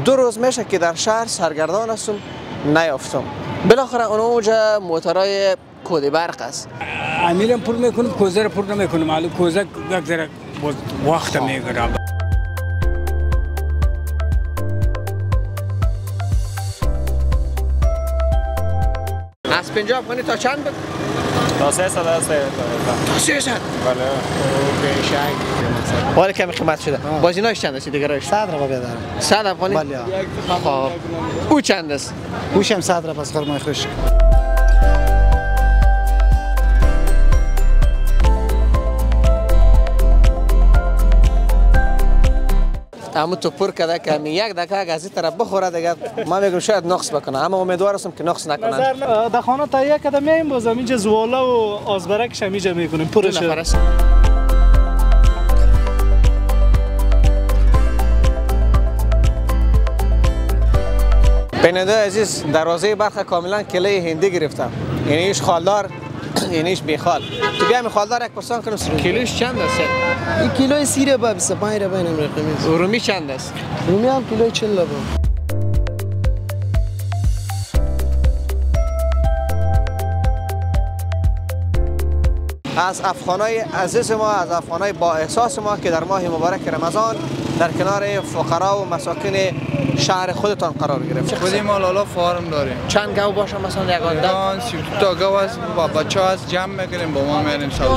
2 روز میشه که در شهر سرگردان هستم نیافتم. بالاخره اونجا موترای کد برق است. امیرم پر میکنم، کوزه رو پر نمیکنم. حالا کوزه یک ذره وقت میگیره. از 50 افغانی تا چند بود؟ تا 300 است. تا 300. بله. اوکی شنگ. ولی کمی قیمت شده. بازیناش چند است دیگرش؟ 100 روپیه دارم. 100 افغانی؟ بله. خب. او چند است؟ اوشم 100 روپیه است خرمای خوش. اما تو پر کده که یک دکه اگه از این طرف بخوره دیگه ما میگم شاید نقص بکنه، اما امیدوار هستم که نقص نکنن. در خانه تا یک کده میایم بازم اینجا زواله و آزبرکش هم اینجا میکنیم پرش. بیننده عزیز، دروازه بلخ کاملا کلاه هندی گرفتم. یعنی ایش خالدار اینیش بیخال. تو بیایم خالدار یک پرسان کنم کیلوش چند است؟ این کیلوی 30 روپیه 25 روپیه نمیره قیمت. رومی چند است؟ رومی هم کیلوی 40 روپیه. از افغانای عزیز ما، از افغانای با احساس ما که در ماه مبارک رمضان در کنار فقرا و مساکن شهر خودتان قرار گرفت. خودی ما لالا فارم داریم. چند گاو باشه مثلا یک عادت؟ 32 تا گاو است با بچه‌ها از جمع میکنیم با ما میریم سودا.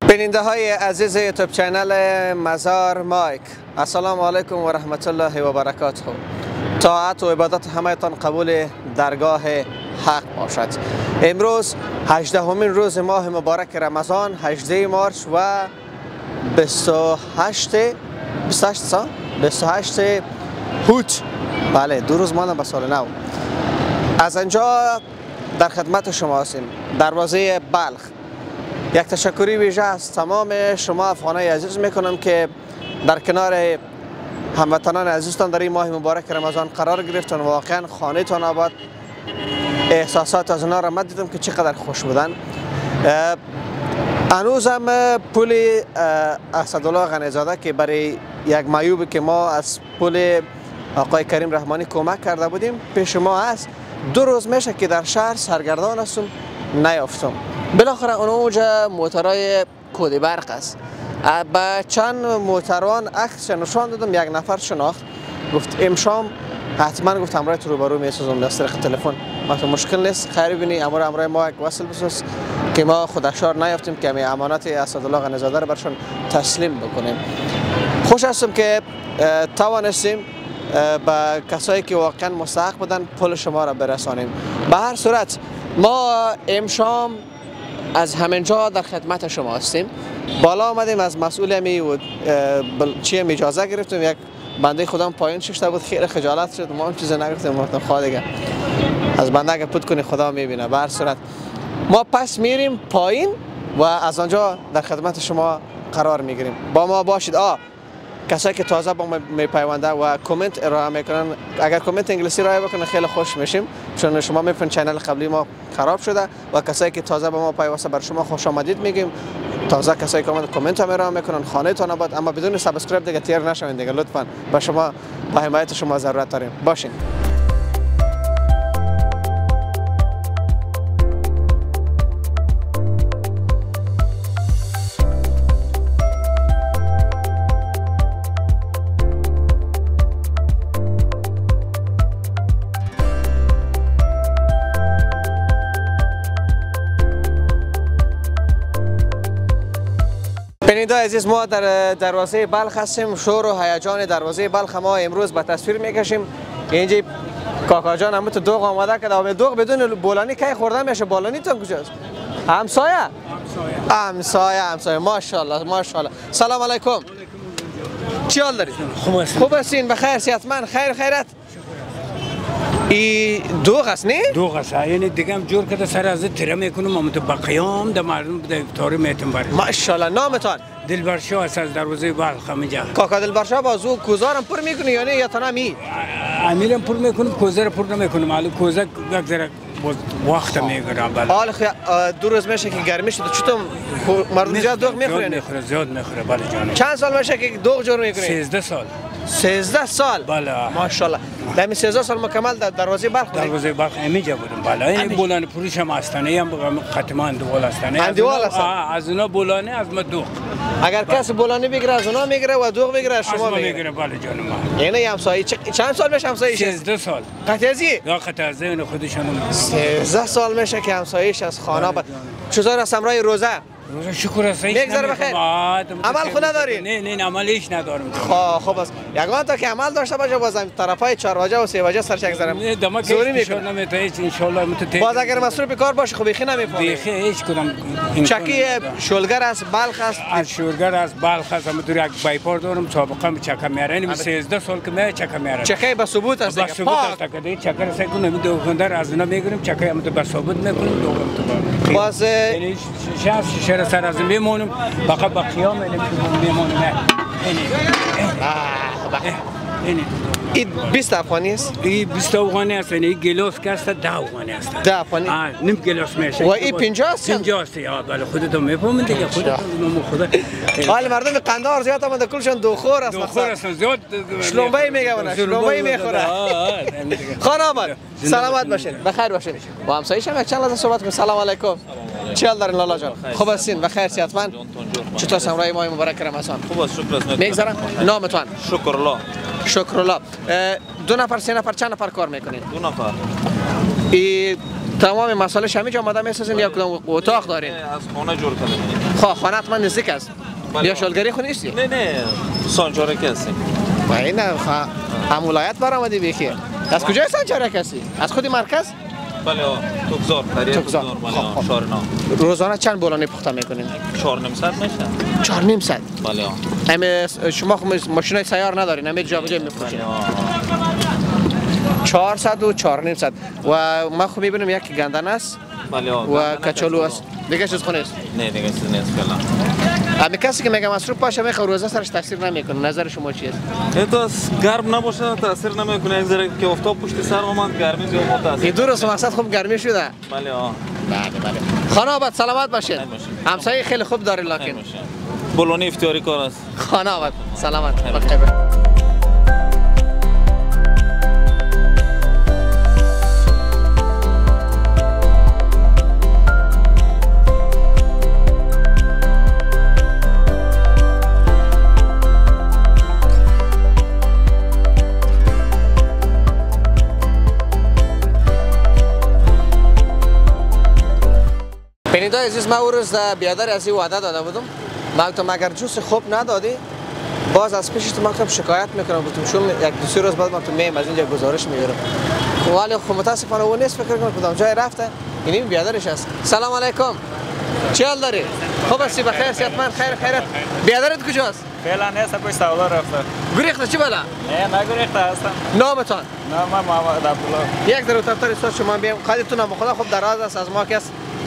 بیننده های عزیز یوتیوب چینل مزار مایک، السلام علیکم و رحمت الله و برکاته. طاعت و عبادت همه تان قبول درگاه حق باشد. امروز 18مین روز ماه مبارک رمضان، 18 مارچ و 28 هوت. بله 2 روز مانده به سال نو. از اینجا در خدمت شما هستیم. دروازه بلخ. یک تشکری ویژه از تمام شما افغانای عزیز میکنم که در کنار هموطنان عزیزتان در این ماه مبارک رمضان قرار گرفتن. واقعا خانه تان آباد. احساسات از اونا را من دیدم که چقدر خوش بودن. هنوزم پول اسدالله غنی‌زاده که برای یک معیوبی که ما از پول آقای کریم رحمانی کمک کرده بودیم پیش ما هست. 2 روز میشه که در شهر سرگردان هستم نیافتم. بالاخره اونجا موترای کد برق است. با چند موتروان عکس نشان دادم، یک نفر شناخت گفت امشام حتما گفت همراه تو روبرو میسازم از طریق تلفن. مثلا مشکل نیست، خیلی بینی همراه ما یک وصل بساز که ما خودشار نیافتیم که می امانت اسدالله غنی‌زاده رو برشون تسلیم بکنیم. خوش هستم که توانستیم به کسایی که واقعا مستحق بودن پول شما را برسانیم. به هر صورت ما امشام از همینجا در خدمت شما هستیم. بالا آمدیم از مسئول چیم اجازه گرفتیم. یک بنده خودم پایین ششته بود، خیلی خجالت شد. ما هم چیزی نگفتیم، گفتم خدا دیگه از بنده اگه پود کنی خدا میبینه. به هر صورت ما پس میریم پایین و از آنجا در خدمت شما قرار میگیریم. با ما باشید. کسایی که تازه با ما میپیونده و کامنت ارائه میکنن، اگر کامنت انگلیسی ارائه بکنن خیلی خوش میشیم، چون شما میفهمین چنل قبلی ما خراب شده. و کسایی که تازه با ما پیوسته بر شما خوش آمدید میگیم. تازه کسایی که کامنت هم ارائه میکنن خانه تان آباد، اما بدون سابسکرایب دیگه تیر نشوین دیگه لطفا. با شما با حمایت شما ضرورت داریم. باشین. بیننده عزیز، ما در دروازه بلخ هستیم. شور و هیجان دروازه بلخ ما امروز به تصویر میکشیم. اینجا کاکا جان هم تو دوغ آماده کرده. و دوغ بدون بولانی کی خوردن میشه؟ بولانی تون کجاست؟ همسایه. ماشاءالله ماشاءالله. سلام علیکم. چی حال دارید؟ خوب هستین؟ بخیر؟ صحتمند؟ خیرت؟ ای دوغ است نه؟ دوغ است. یعنی دیگه هم جور کرده سر از تیره میکنم اما تو با قیام در مردم به افطاری میتون بریم. ماشاءالله. نامتان؟ دلبرشاه است از دروازه بلخ همینجا. کاکا دلبرشاه بازو کوزارم پر میکنی یا نه یا تنها می؟ امیرم پر میکنم، کوزه رو پر نمیکنم. حالا کوزه یک ذره وقت میگیره. بله حال 2 روز میشه که گرمی شده چطور مردم زیاد دوغ میخورن؟ زیاد میخوره. بله جانم. چند سال میشه که دوغ جور میکنین؟ 13 سال. 13 سال. بله ماشاءالله. در 13 سال مکمل در دروازه بلخ بودید؟ دروازه بلخ اینجا بودم. بله این بولان فروش هم استانه هم ختم اندوال استانه. اندوال است. از اونا بولانه از ما دوغ. اگر کسی بولانه بگیره از اونا میگیره و دوغ بگیره از شما میگیره. بله جانم. یعنی همسایه چند سال میشه همسایه؟ 13 سال. قطعی؟ یا قطعی اون خودشون. 13 سال میشه که همسایه‌اش از خانه بعد چطور است امرای روزه؟ روزه شکر است. میگذره بخیر. عمل خود ندارین؟ نه عمل هیچ ندارم. خوب است. یگان تا که عمل داشته باشه بازم طرفای 4 واجه و 3 واجه سرچ گذارم. زوری میکنه. نمیتونه ان شاء الله باز اگر مصروف کار باشه خب بیخی نمیفهمی. بیخی هیچ کدام. چکی شلگر است، بلخ است. از شلگر است، بلخ است. من یک بایپور دارم سابقه چکه میارم. 13 سال که من چکه میارم. چکه به ثبوت است. به ثبوت است که چکه رسید کنم دوغندر از اونا میگیریم چکه هم به ثبوت میکنیم دوغم تو. باز یعنی شهر سر از میمونم فقط با قیام میمونم. این 20 افغانی است؟ این 20 افغانی است. این گلاس که است 10 افغانی است. 10 افغانی؟ نیم گلاس میشه. و این 50 است؟ 50 است. بله خودتون میفهمید دیگه خودتون خدا. حال مردم قندهار زیاد آمده کلشون دوخور است. دوخور است زیاد. شلومبای میگه شلومبای میخوره. خانم آمد. سلامت باشین. بخیر باشین. با همسایه‌ش هم یک چند لحظه صحبت کنیم. سلام علیکم. چی حال دارین لالا جان؟ خوب هستین؟ بخیر صحتمند؟ چطور سمرای ماه مبارک رمضان؟ خوب است شکر است. میگذرم. نامتون؟ شکرالله. شکرالله. 2 نفر 3 نفر چند نفر کار میکنین؟ 2 نفر. این تمام مسائل شمی جا آماده میسازین یا کدام اتاق دارین؟ از خانه جور کردیم. خب خانه حتما نزدیک است. یا شلگری خود نیستی؟ نه سانچارک هستیم. و این هم ولایت برآمدی بیخی. از کجای سانچارک هستی؟ از خود مرکز؟ بله توکزار قریه توکزار بله شهر نو. روزانه چند بولانه پخته میکنین؟ 400 میشه. 400 بله همه شما ماشینای سیار ندارین همه جا بجا میفروشین. 400 و 400 و ما خب میبینم یک گندن است. بله و کچالو است. دیگه چیز خونه است؟ نه دیگه چیز نیست فعلا. اما کسی که میگه مصروف باشه میخواد روزه سرش تاثیر نمیکنه. نظر شما چیه؟ تو گرم نباشه تاثیر نمیکنه. یک ذره که افتاد پشت سر اومد گرمی زیاد تاثیر. این 2 روز مقصد خوب گرمی شده. بله بله. خانه آباد سلامت باشید. همسایه خیلی خوب دارین لکن. بولونی افتیاری کار است. خانه آباد سلامت. بخیر. بینیدای عزیز، ما او روز بیادر از این وعده داده بودم مگتم اگر جوس خوب ندادی باز از پیشت مگتم شکایت میکنم بودم چون یک 2-3 روز بعد مگتم میم از اینجا گزارش میگیرم ولی خب متاسفانه اون نیست فکر کنم کدام جای رفته این بیادرش است. سلام علیکم. چی حال داری؟ خوب هستی؟ بخیر صحتمند؟ خیرت. بیادرت کجاست؟ فعلا نیست پشت سودا رفته. گریخته چی بالا؟ نه نگریخته هستم. نامتان؟ نام محمد عبدالله. یک ذره تر استاد شما بیام خودتون هم خدا خوب دراز است از ما کس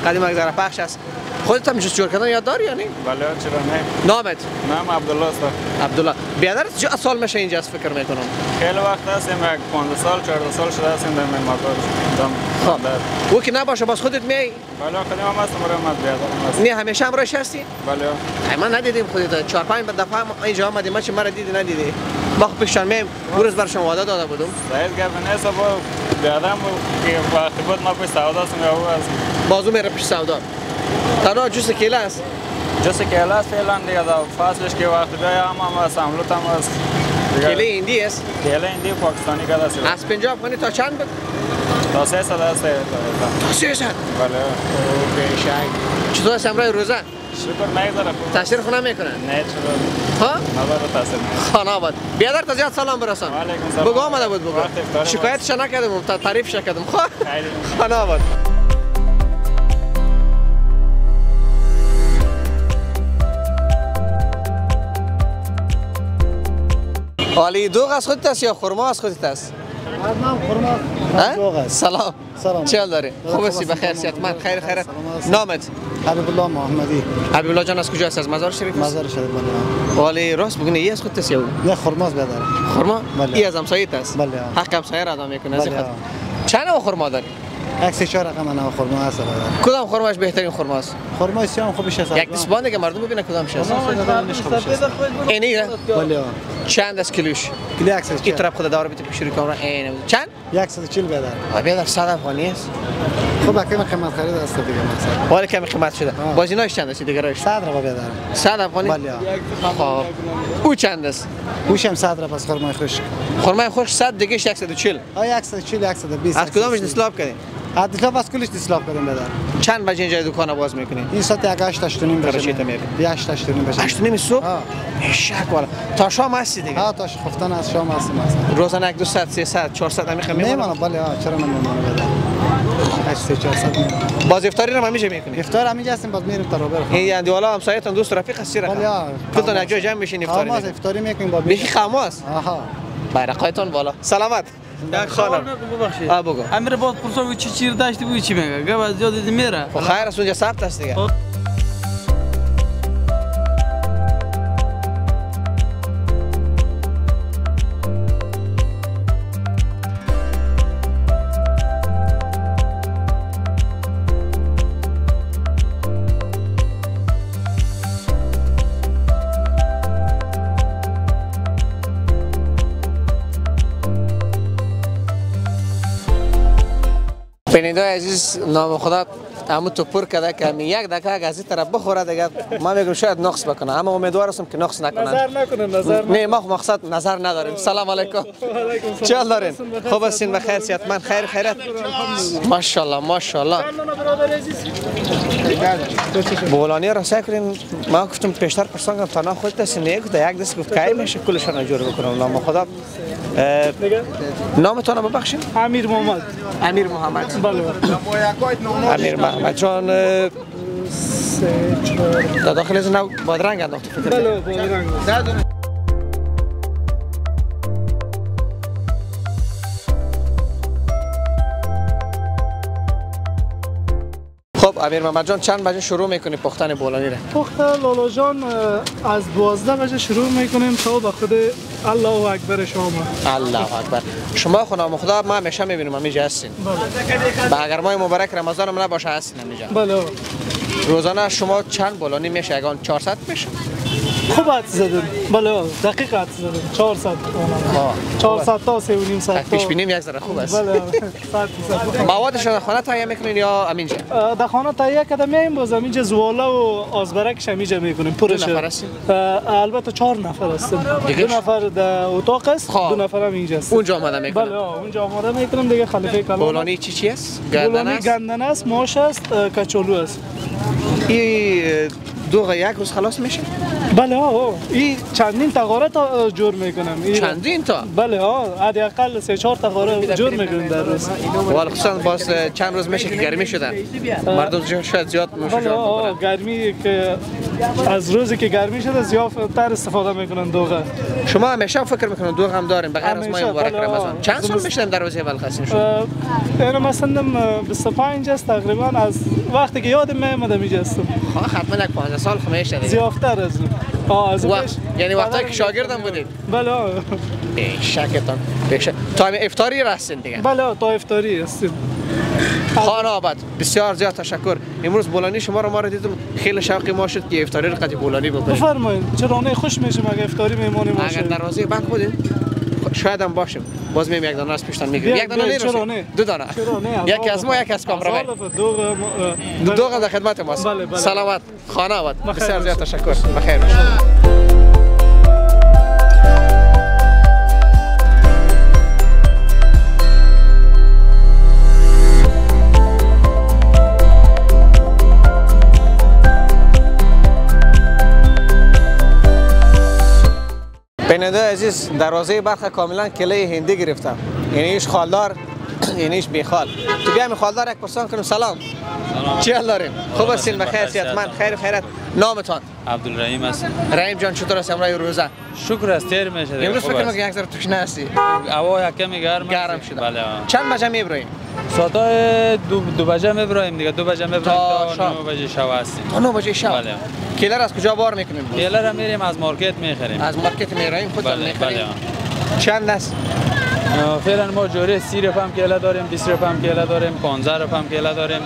قدیم یک ذره پخش است. خودت هم جور کردن یاد داری یا نه؟ بله چرا نه. نامت؟ نام عبدالله است. عبدالله. بیادرت چه سال میشه اینجا است فکر میکنم؟ خیلی وقت است، یک 15 سال 14 سال شده است این در مکان. خب. او که نباشه باز خودت میای؟ بله خودم هم هستم برای بیادرم است. نه همیشه هم روش هستی؟ بله. من ندیدیم خودت 4-5 دفعه اینجا آمدیم ما چه مرا دیدی ندیدی؟ ما خب پیشتر میم روز برشون وعده داده بودم. صحیح گفت نیست با بیادرم که وقتی بود ما پیش سودا هستم یا او است. بازو میره پیش سودا. تنها جوس کیله است. جوس کیله است فعلا دیگه فصلش که وقتی بیایم هم است املوت هم است. کیله هندی است. کیله هندی پاکستانی کده است. از 50 افغانی تا چند بود؟ تا 300 است. تا 300. بله. اوکی شای. چطور است امروز روزه؟ شکر میگذره. تاثیر خونه میکنه؟ نه چرا؟ ها؟ نداره تاثیر. خانه آباد. بیادر تا زیاد سلام برسان. و علیکم سلام. بگو آمده بود بگو. شکایتش نکردم تعریفش کردم. خانه آباد. ولی دوغ از خودت است یا خرما از خودت است؟ من خرما دوغ است. سلام. چه حال داری؟ خوب هستی؟ بخیر صحتمند؟ خیرت. نامت؟ حبیب الله محمدی. حبیب الله جان از کجا است؟ از مزار شریف؟ مزار شریف بله. ولی راست بگین ای از خودت است یا نه خرما است بیادر. خرما؟ بله. ای از همسایت است؟ بله. حق همسایه را ادا میکنه از بله. چند نوع خرما داری؟ 134 رقم نو خرما هست برادر. کدام خرماش بهترین خرماست؟ خرما سیام خوبش هست. یک دست بانده که مردم ببینن کدامش هست. اینی بله. چند است کیلوش؟ کلی این 140. طرف خود داره بیت پیشوری کامرا اینه. چند؟ 140 برادر. بیادر 100 افغانی است. خب کم قیمت خرید است دیگه مثلا. ولی کمی قیمت شده. بازیناش چند است دیگرش؟ 100 را برادر. 100 افغانی؟ بله. خب او چند است؟ گوشم 100 را پس خرمای خوش. خرمای خوش 100 دیگه 140. 140 120. از کدامش دیسلاپ کردین؟ دیسلاپ از کلش دیسلاپ کردیم برادر. چند بجه اینجا دکان باز میکنین؟ این ساعت 8 تا نیم بشه. چی تا میری؟ 8 تا نیم بشه. 8 نیم صبح؟ شک والا. تا شام هستی دیگه؟ ها تا خفتن از شام هستیم مثلا. روزانه 200 300 400 همیشه میمونه بله چرا نمیمونه برادر. 800 400. باز افطاری رو همیشه میکنی؟ افطار همینجا هستیم باز میریم تا روبرو. این یعنی والا همسایتون دوست رفیق هستی را. بله کلتون یک جای جمع میشین افطاری میکنیم. افطاری میکنیم با بیخی خاموس. آها. bayroqayton بالا سلامت خانم ببخشید بگو امیر باز پرسو چی چیر داشتی بگو چی میگه گپ از زیاد میره خب خیر است اونجا ثبت است دیگه بیننده عزیز نام خدا همون تو پر کرده که یک دقیقه از این طرف بخوره دیگه ما میگم شاید نقص بکنه اما امیدوار هستم که نقص نکنه نه ما مقصد نظر نداریم سلام علیکم چه حال دارین خوب هستین بخیر صحتمند خیر خیرت ماشاءالله ماشاءالله بولانی را سعی کنین ما گفتم پیشتر پرسان کنم تا خودت هستین یک دست گفت کی میشه کلشون جور بکنم نام خدا نامتون رو ببخشید امیر محمد امیر محمد بله امیر محمد جان در داخل از نو بادرنگ انداخت بله بادرنگ خب امیر محمد جان چند بجه شروع میکنی پختن بولانی را؟ پخت لالا جان از 12 بجه شروع میکنیم تا به خود الله اکبر شما الله اکبر شما خدا خدا ما همیشه میبینیم همینجا هستین با اگر ماه مبارک رمضان هم نباشه هستین همینجا بله روزانه شما چند بولانی میشه اگه 400 میشه خوب حد زدیم بله دقیق حد زدیم 400 400 تا 3.5 ساعت پیش بینیم یک ذره خوب است بله موادش در خانه تهیه میکنین یا همینجا در خانه تهیه کرده میایم باز همینجا زواله و آزبرکش همینجا میکنیم پرش دو نفر هستین البته 4 نفر هستیم 2 نفر در اتاق است 2 نفر هم اینجا است اونجا آماده میکنیم بله اونجا آماده میکنیم دیگه خلیفه کلام بولانی چی است گندنه است گندنه است ماش است کچالو است این دو یک روز خلاص میشه بله این چندین تقاره تا جور میکنم چندین تا بله حداقل 3-4 تقاره جور میکنم در روز ولی خصوصا باز چند روز میشه که گرمی شده مردم شاید زیاد میشه بله گرمی که از روزی که گرمی شده زیادتر استفاده میکنن دوغه شما همیشه فکر میکنن دوغ هم دارین بغیر از ماه مبارک رمضان چند سال میشه در روزه اول خاصین شد انا مثلا 25 است تقریبا از وقتی که یادم میاد اینجا هستم حتما یک 15 سال خمیشه دیگه زیادتر از یعنی وقتی که شاگردم بودید بله شکتان تا افطاری رسیدین دیگه بله تا افطاری هستیم خانه آباد بسیار زیاد تشکر امروز بولانی شما رو ما رو دیدم خیلی شوقی ما شد که افطاری رو قطعی بولانی بکنیم بفرمایید چرا نه خوش میشیم اگه افطاری میمونیم باشه اگر دروازه بند بودین شاید هم باشیم باز میم یک دانه از پیشتان میگیریم یک دانه نیست دو دانه یکی از ما یکی از کامرامن دوغ در خدمت ماست سلامت خانه آباد بسیار زیاد تشکر بخیر بیننده عزیز دروازه برخ کاملا کلی هندی گرفتم یعنی ایش خالدار یعنی ایش بیخال تو بیایم خالدار یک پرسان کنیم سلام چی حال دارین خوب هستین بخیر صحتمند خیر خیرت نامتون عبدالرحیم هستم رحیم جان چطور است امروز روزه شکر است تیر میشه امروز فکر کنم که یک ذره تشنه هستی هوا کمی گرم شده بله چند بجه میبریم ساعت 2 بجه میبریم دیگه 2 بجه میبریم تا 9 بجه شب هستیم تا 9 بجه شب بله کیلر از کجا بار میکنیم کیلر را میریم از مارکت میخریم از مارکت میریم خودتون بله میخریم بله چند است فعلا ما جوری 30 روپیه هم کیله داریم، 20 روپیه هم کیله داریم، 15 روپیه هم کیله داریم.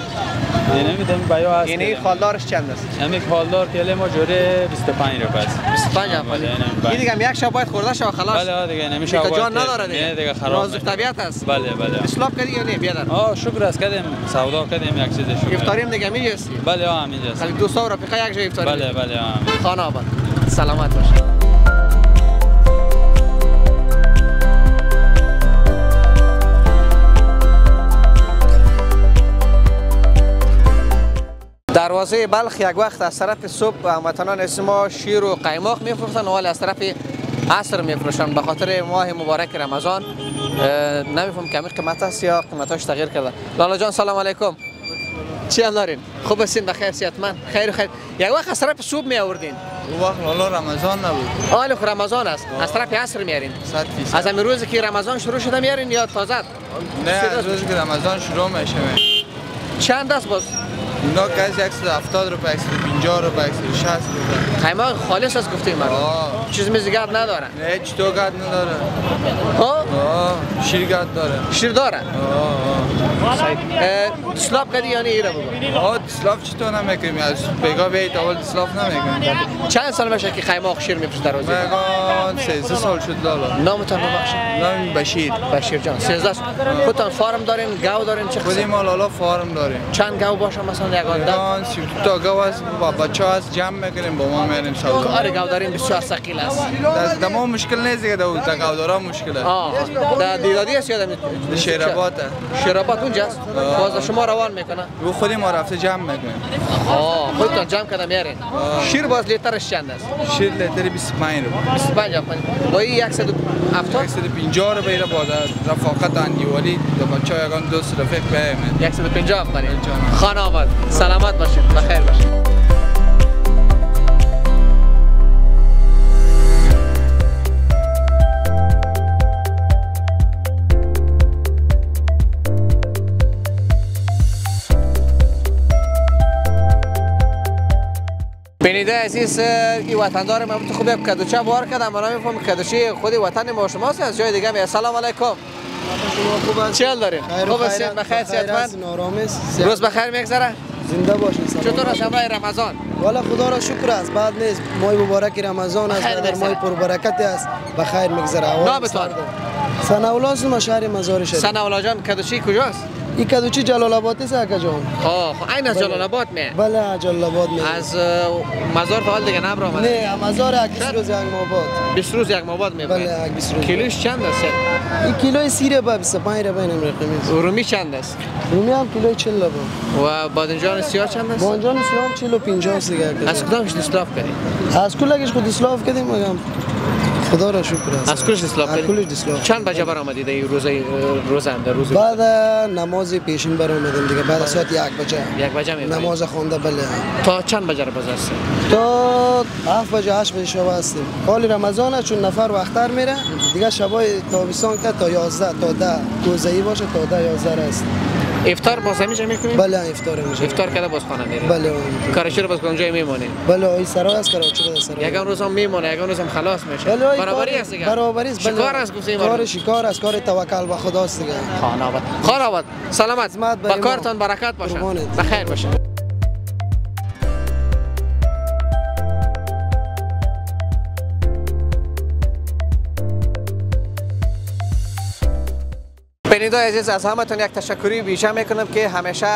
یعنی میدونم بایا هست. یعنی خالدارش چند است؟ همین خالدار کیله ما جوری 25 روپیه است. 25 افغانی. این دیگه هم یک شب باید خورده شو خلاص. بله دیگه نمیشه. دیگه جان نداره دیگه. دیگه خراب. نازک طبیعت است. بله بله. اسلاف کردی یا نه بیادر؟ شکر است کردیم، سودا کردیم یک چیز شکر. افطاریم دیگه میجستی؟ بله همینجاست. خالی 200 رفیقا یک جای افطاری. بله بله خانه آباد. سلامت باشید. دروازه بلخ یک وقت از طرف صبح هموطنان ما شیر و قیماق میفروختن و از طرف عصر میفروشن به خاطر ماه مبارک رمضان. نمیفهم کمی قیمت است یا قیمتاش تغییر کرده. لالا جان سلام علیکم. چی حال دارین؟ خوب هستین؟ بخیر صحتمند؟ خیر خیر. یک وقت از طرف صبح می آوردین. اون وقت لالا رمضان نبود. حالا رمضان است. از طرف عصر میارین. 100%. از همین روزی که رمضان شروع شده میارین یا تازه؟ نه از روزی که رمضان شروع میشه. چند است باز؟ اینا کسی 170 روپیه، 150 روپیه، 160 روپیه. قیماق خالص است گفتیم من. چیز میزگرد نداره. نه چی تو گرد نداره. شیر گرد داره. شیر داره؟ دسلاف کردی یا نه ایره بگو؟ دسلاف چطور نمیکنیم؟ از بگاه بیایید اول دسلاف نمیکنیم. چند سال میشه که قیماق شیر میفروش در روزی؟ بگاه 13 سال شد لالا. نامتان ببخشید؟ نام بشیر. بشیر جان 13 سال. خودتان فارم دارین، گاو دارین چه خودی ما لالا فارم داریم. چند گاو باشه مثلا یگان ده؟ 32 تا گاو است با بچه هست جمع میکنیم با ما میریم سودا. آره گاو دارین بسیار ثقیل است. دما مشکل نیست دیگه در گاو دارا مشکله. در دیدادی است یادم شیراباته. شیرابات اونجاست؟ باز شما روان میکنه؟ رو خودی ما رفته جمع میکنیم. خودتان جمع کردم میارین. شیر باز لیترش چند است؟ شیر لیتر 25 روپیه. 25 افغانی. با این 170 150 روپیه بازار رفاقت اندیوالی دو بچه‌ها یگان دوست رفیق بیایم. 150 افغانی. خانه آباد. سلامت باشید. بخیر باشید. بینیده عزیز این وطندار من تو خوبه کدوچه بار کردم من نمیفهم کدوچه خودی وطن ما شماست از جای دیگه. سلام علیکم. شما خوب است؟ چی حال دارین؟ خوب هستین؟ بخیر صحتمند؟ روز بخیر میگذره؟ زنده باشین. چطور است امروز رمضان؟ والا خدا را شکر است. بعد نیست ماه مبارک رمضان است، در ماه پربرکت است. بخیر میگذره. نامتان؟ ثناءالله است، شهر مزار شریف. ثناءالله جان کدوچه کجاست؟ این کدوچی جلال آباد است اکا جان. این از جلال آباد می؟ بله جلال آباد می. از مزار تا حال دیگه نبر آمده؟ نه مزار 20 روز یک آباد. 20 روز یک آباد می؟ بله 20 روز. کیلوش چند است؟ این کیلوی 30 روپیه 25 روپیه نمی رقمی. رومی چند است؟ رومی هم کیلوی 40 روپیه. و بادنجان سیاه چند است؟ بادنجان سیاه 40 و 50 است دیگه. از کدامش دسلاف کردی؟ از کلگش خود دسلاف کردیم مگم. خدا را شکر است. از کلش دسلاف کردی؟ از کلش دسلاف. چند بجه برآمدید این روز؟ بعد نماز پیشین برآمدیم دیگه بعد از ساعت 1 بجه. 1 بجه می؟ نماز خوانده بله. تا چند بجه رو بازار است؟ تا 7 بجه 8 بجه شب هستیم. حال رمضان است چون نفر وقتر میره دیگه شبای تابستان که تا 11 تا 10 روزه‌ای باشه تا 10 11 است. افطار باز همیشه میکنید؟ بله افطار میشه. افطار کرده باز خانه میرید؟ بله. کارش رو باز اونجا میمونید؟ بله این سرای است کراچی بده سرای. یگان روزم میمونه یگان روزم خلاص میشه. برابری است دیگه. برابری است. شکار است گفتیم. کار شکار است، کار توکل به خداست دیگه. خانه آباد. سلامت. با کارتان برکت باشه. بخیر باشه. بینیدای عزیز از همتون یک تشکری ویژه میکنم که همیشه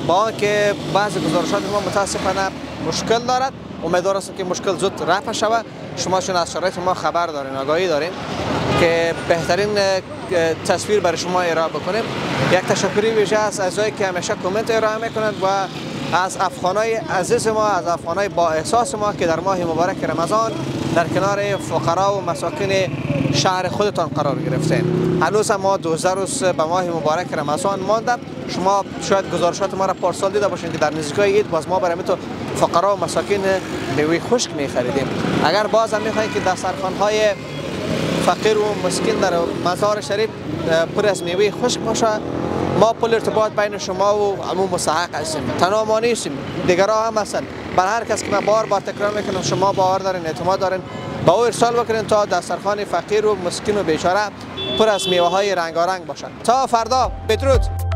با آنکه بعضی گزارشات ما متاسفانه مشکل دارد، امیدوار هستم که مشکل زود رفع شود. شما چون از شرایط ما خبر دارین، آگاهی دارین که بهترین تصویر برای شما ارائه بکنیم. یک تشکری ویژه از اعضایی که همیشه کامنت ارائه میکنند و از افغانای عزیز ما، از افغانای با احساس ما که در ماه مبارک رمضان در کنار فقرا و مساکن شهر خودتان قرار گرفتین. هنوز ما 12 روز به ماه مبارک رمضان مانده. شما شاید گزارشات ما را پارسال دیده باشین که در نزدیکای عید باز ما برای تو فقرا و مساکن میوه خشک می‌خریدیم. اگر باز هم می‌خواید که دسترخوان‌های فقیر و مسکین در مزار شریف پر از میوه خشک باشه، ما پل ارتباط بین شما و عموم مستحق هستیم. تنها ما نیستیم، دیگرها هم هستن. بر هر کس که من بار تکرار میکنم شما باور دارین، اعتماد دارین، با او ارسال بکنین تا دسترخوان فقیر و مسکین و بیچاره پر از میوه های رنگارنگ باشد. تا فردا، بدرود.